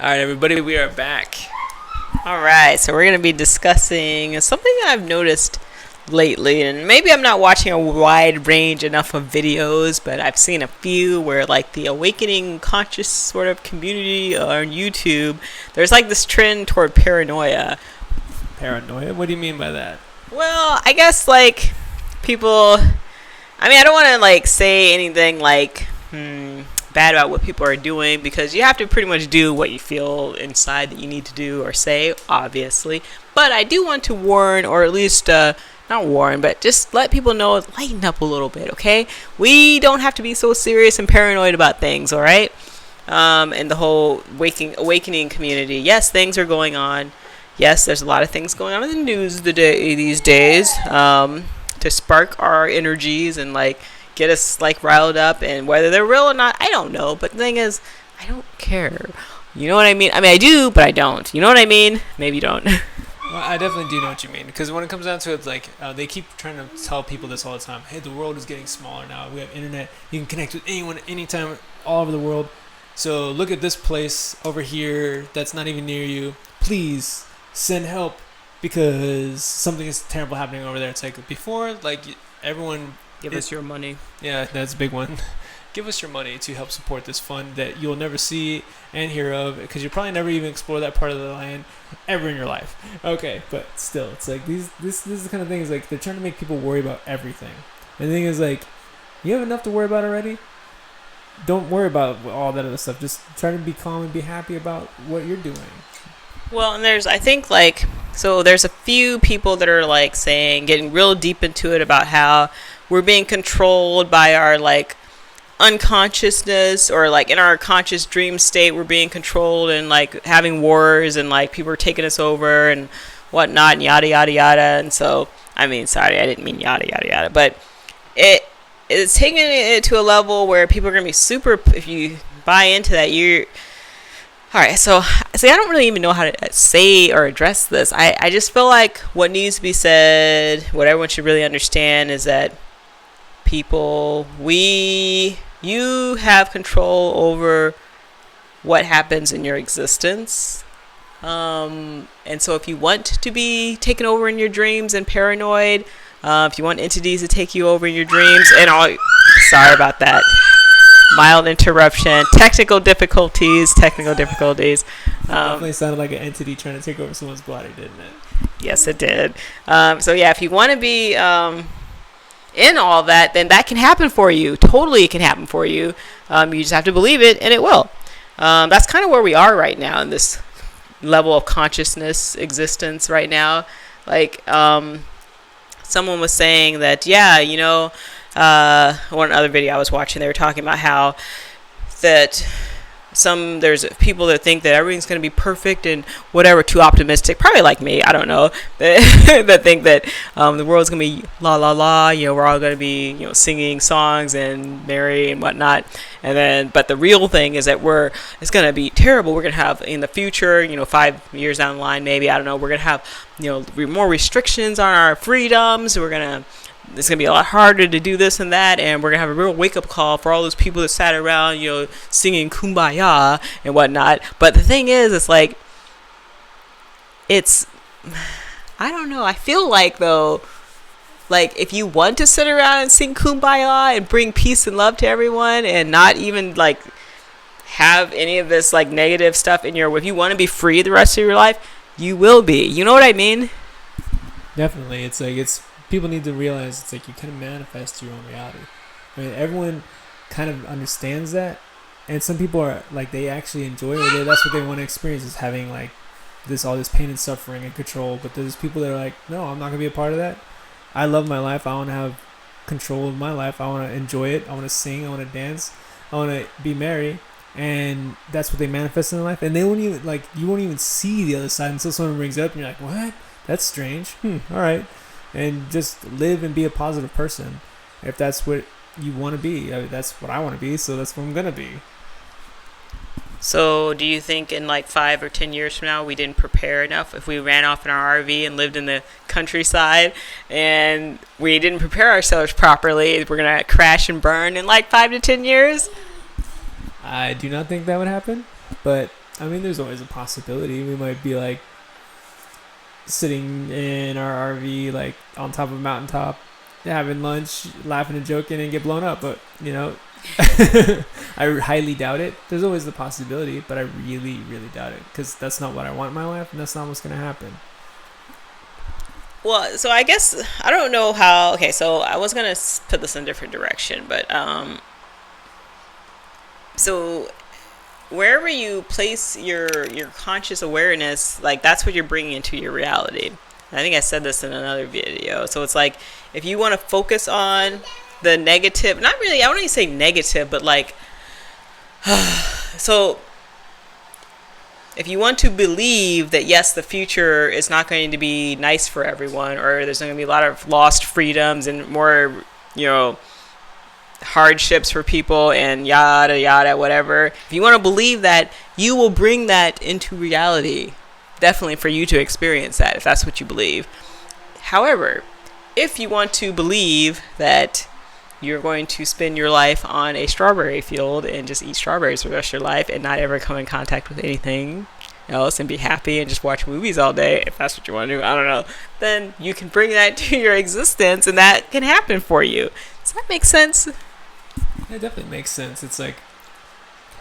All right, everybody, we are back. All right, so we're going to be discussing something that I've noticed lately, and maybe I'm not watching a wide range enough of videos, but I've seen a few where, like, the awakening conscious sort of community on YouTube, there's like this trend toward paranoia. Paranoia? What do you mean by that? Well, I guess, like, people, I mean, I don't want to, like, say anything like bad about what people are doing, because you have to pretty much do what you feel inside that you need to do or say, obviously. But I do want to warn, or at least not warn, but just let people know, lighten up a little bit, okay? We don't have to be so serious and paranoid about things, all right? And the whole awakening community, yes, things are going on. Yes, there's a lot of things going on in the news these days to spark our energies and, like, get us, like, riled up, and whether they're real or not, I don't know. But the thing is, I don't care. You know what I mean? I mean, I do, but I don't. You know what I mean? Maybe you don't. Well, I definitely do know what you mean, because when it comes down to it, like, they keep trying to tell people this all the time. Hey, the world is getting smaller now. We have internet. You can connect with anyone, anytime, all over the world. So look at this place over here that's not even near you. Please send help, because something is terrible happening over there. It's like before, like, everyone... Give us your money. Yeah, that's a big one. Give us your money to help support this fund that you'll never see and hear of, because you'll probably never even explore that part of the land ever in your life. Okay, but still, it's like this is the kind of thing, is like they're trying to make people worry about everything. And the thing is, like, you have enough to worry about already. Don't worry about all that other stuff. Just try to be calm and be happy about what you're doing. Well, and there's, I think, like, so there's a few people that are, like, saying, getting real deep into it about how we're being controlled by our, like, unconsciousness, or, like, in our conscious dream state, we're being controlled, and, like, having wars, and, like, people are taking us over and whatnot, and yada yada yada. And so, I mean, sorry, I didn't mean yada yada yada, but it's taking it to a level where people are gonna be super, if you buy into that, you're all right. So see, I don't really even know how to say or address this. I just feel like what needs to be said, what everyone should really understand, is that people, you have control over what happens in your existence. And so if you want to be taken over in your dreams and paranoid, if you want entities to take you over in your dreams and all, sorry about that. Mild interruption, technical difficulties. Definitely sounded like an entity trying to take over someone's body, didn't it? Yes, it did. So yeah, if you want to be in all that, then that can happen for you. Totally, it can happen for you. You just have to believe it, and it will. That's kind of where we are right now in this level of consciousness existence right now. Like, someone was saying that, yeah, you know, one other video I was watching, they were talking about how that there's people that think that everything's going to be perfect and whatever, too optimistic, probably like me, I don't know, that think that the world's going to be la la la, you know, we're all going to be, you know, singing songs and merry and whatnot, and then, but the real thing is that it's going to be terrible. We're going to have in the future, you know, 5 years down the line, maybe, I don't know, we're going to have, you know, more restrictions on our freedoms. It's going to be a lot harder to do this and that, and we're going to have a real wake-up call for all those people that sat around, you know, singing Kumbaya and whatnot. But the thing is, it's like, I don't know, I feel like, though, like, if you want to sit around and sing Kumbaya and bring peace and love to everyone and not even, like, have any of this, like, negative stuff in if you want to be free the rest of your life, you will be. You know what I mean? Definitely. It's like, people need to realize it's like you kind of manifest your own reality. I mean, everyone kind of understands that, and some people are like, they actually enjoy it. That's what they want to experience, is having, like, all this pain and suffering and control. But there's people that are like, no, I'm not gonna be a part of that. I love my life. I want to have control of my life. I want to enjoy it. I want to sing. I want to dance. I want to be merry. And that's what they manifest in their life. And they won't even, like, you won't even see the other side until someone brings it up, and you're like, what? That's strange. All right. And just live and be a positive person. If that's what you want to be. I mean, that's what I want to be, so that's what I'm going to be. So do you think in, like, 5 or 10 years from now we didn't prepare enough? If we ran off in our RV and lived in the countryside and we didn't prepare ourselves properly, we're going to crash and burn in, like, 5 to 10 years? I do not think that would happen. But I mean, there's always a possibility. We might be like sitting in our RV, like on top of a mountaintop, having lunch, laughing and joking, and get blown up. But I highly doubt it. There's always the possibility, but I really, really doubt it because that's not what I want in my life, and that's not what's gonna happen. Well, so I guess I don't know how. Okay, so I was gonna put this in a different direction, but so wherever you place your conscious awareness, like that's what you're bringing into your reality. And I think I said this in another video. So it's like if you want to focus on the negative, not really. I don't even say negative, but like so. If you want to believe that, yes, the future is not going to be nice for everyone, or there's going to be a lot of lost freedoms and more, hardships for people and yada, yada, whatever. If you want to believe that, you will bring that into reality. Definitely for you to experience that, if that's what you believe. However, if you want to believe that you're going to spend your life on a strawberry field and just eat strawberries for the rest of your life and not ever come in contact with anything else and be happy and just watch movies all day, if that's what you want to do, I don't know, then you can bring that to your existence and that can happen for you. Does that make sense? It definitely makes sense. It's like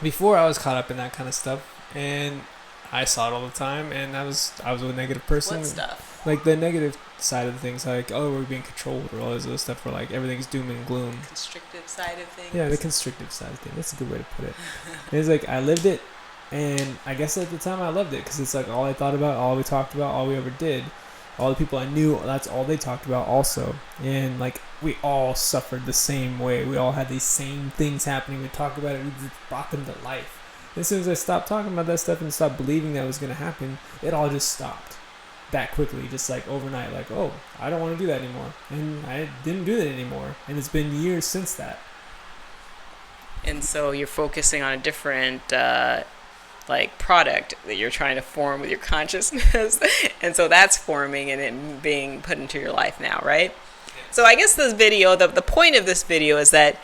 before I was caught up in that kind of stuff and I saw it all the time, and I was a negative person. What stuff? Like the negative side of things, like, oh, we're being controlled, or all this other stuff where like everything's doom and gloom. Constrictive side of things. Yeah, the constrictive side of things. That's a good way to put it. And it's like I lived it, and I guess at the time I loved it because it's like all I thought about, all we talked about, all we ever did. All the people I knew, that's all they talked about also. And like we all suffered the same way. We all had these same things happening. We talked about it. We just brought them to life. As soon as I stopped talking about that stuff and stopped believing that was going to happen, it all just stopped that quickly, just like overnight. Like, oh, I don't want to do that anymore. And I didn't do that anymore. And it's been years since that. And so you're focusing on a different product that you're trying to form with your consciousness. And so that's forming and it being put into your life now, right? So I guess this video, the point of this video is that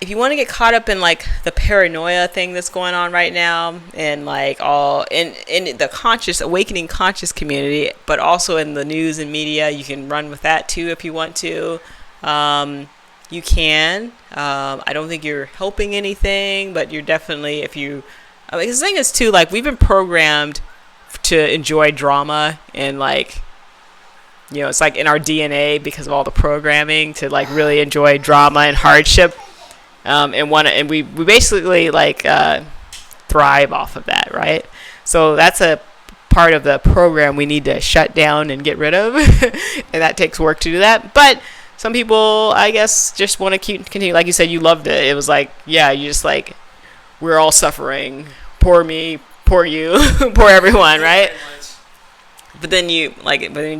if you want to get caught up in like the paranoia thing that's going on right now, and like all in the conscious awakening conscious community, but also in the news and media, you can run with that too if you want to. You can. I don't think you're helping anything, but you're definitely, if you. I mean, the thing is too, like we've been programmed to enjoy drama and like. It's like in our DNA because of all the programming to like really enjoy drama and hardship. And we basically like thrive off of that, right? So that's a part of the program we need to shut down and get rid of, and that takes work to do that. But some people, I guess, just want to continue. Like you said, you loved it. It was like, yeah, you just like, we're all suffering. Poor me, poor you, poor everyone, right? But then you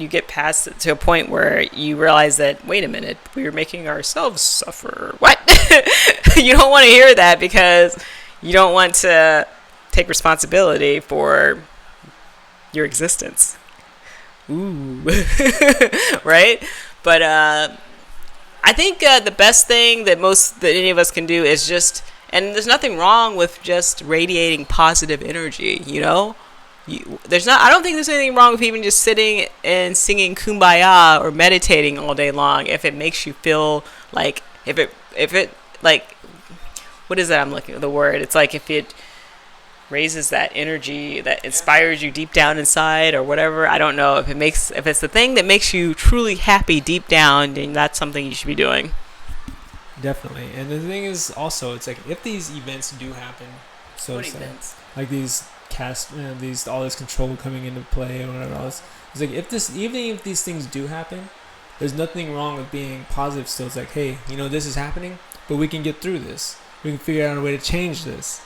get past it to a point where you realize that, wait a minute, we're making ourselves suffer. What? You don't want to hear that because you don't want to take responsibility for your existence. Ooh. Right? But I think the best thing that any of us can do is just, and there's nothing wrong with just radiating positive energy, I don't think there's anything wrong with even just sitting and singing Kumbaya or meditating all day long if it makes you feel like, if it like, what is that I'm looking at the word? It's like if it raises that energy that inspires you deep down inside or whatever. I don't know if it's the thing that makes you truly happy deep down, then that's something you should be doing. Definitely. And the thing is also, it's like if these events do happen, so what events? Like these all this control coming into play or whatever else. It's like even if these things do happen, there's nothing wrong with being positive still. It's like, hey, this is happening, but we can get through this. We can figure out a way to change this.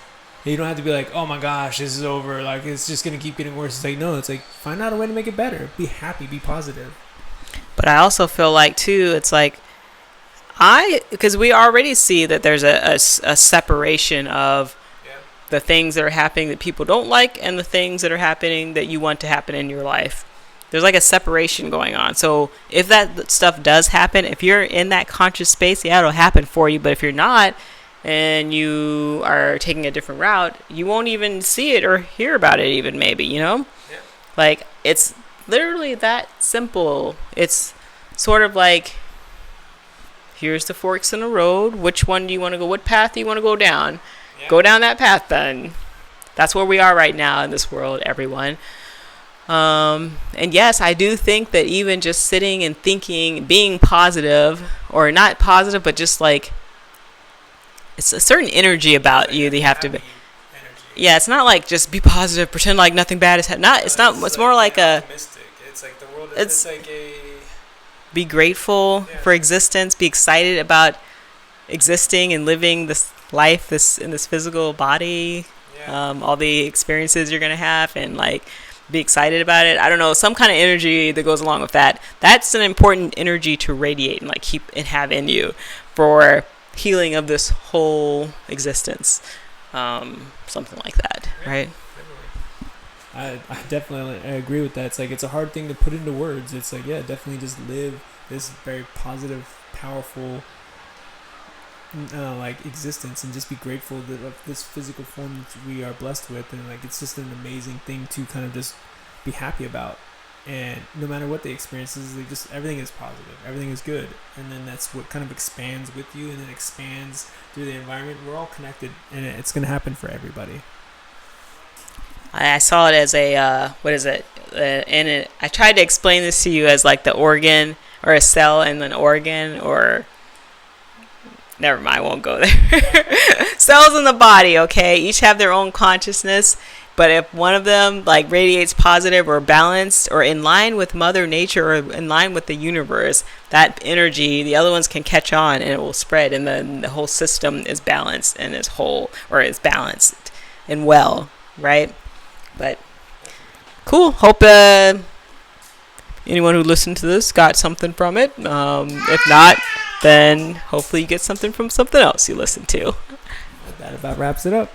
And you don't have to be like, oh my gosh, this is over. Like it's just gonna keep getting worse. It's like, no, it's like find out a way to make it better. Be happy, be positive. But I also feel like too, it's like because we already see that there's a separation of the things that are happening that people don't like and the things that are happening that you want to happen in your life. There's like a separation going on. So if that stuff does happen, if you're in that conscious space, yeah, it'll happen for you. But if you're not, and you are taking a different route, you won't even see it or hear about it even maybe, you know? Yeah. Like, it's literally that simple. It's sort of like, here's the forks in the road. Which one do you want to go? What path do you want to go down? Yeah. Go down that path then. That's where we are right now in this world, everyone. And yes, I do think that even just sitting and thinking, being positive, or not positive, but just like, it's a certain energy about you that you have to be. Yeah, it's not like just be positive, pretend like nothing bad is happening. It's more like a. It's like the world. It's It's like a. be grateful for existence, be excited about existing and living this life, in this physical body, all the experiences you're gonna have, and like be excited about it. I don't know, some kind of energy that goes along with that. That's an important energy to radiate and like keep and have in you for healing of this whole existence. Something like that, right? I definitely agree with that. It's like it's a hard thing to put into words. It's like, yeah, definitely just live this very positive, powerful, like existence, and just be grateful that of this physical form that we are blessed with, and like it's just an amazing thing to kind of just be happy about. And no matter what the experience is, like just everything is positive, everything is good, and then that's what kind of expands with you, and then expands through the environment. We're all connected, and it's gonna happen for everybody. I saw it as a what is it? I tried to explain this to you as like the organ or a cell and an organ, or never mind, I won't go there. Cells in the body, okay, each have their own consciousness, but if one of them like radiates positive or balanced or in line with Mother Nature or in line with the universe, that energy, the other ones can catch on and it will spread, and then the whole system is balanced and is whole, or is balanced and well, right? But cool. Hope anyone who listened to this got something from it. If not, then hopefully you get something from something else you listen to. That about wraps it up.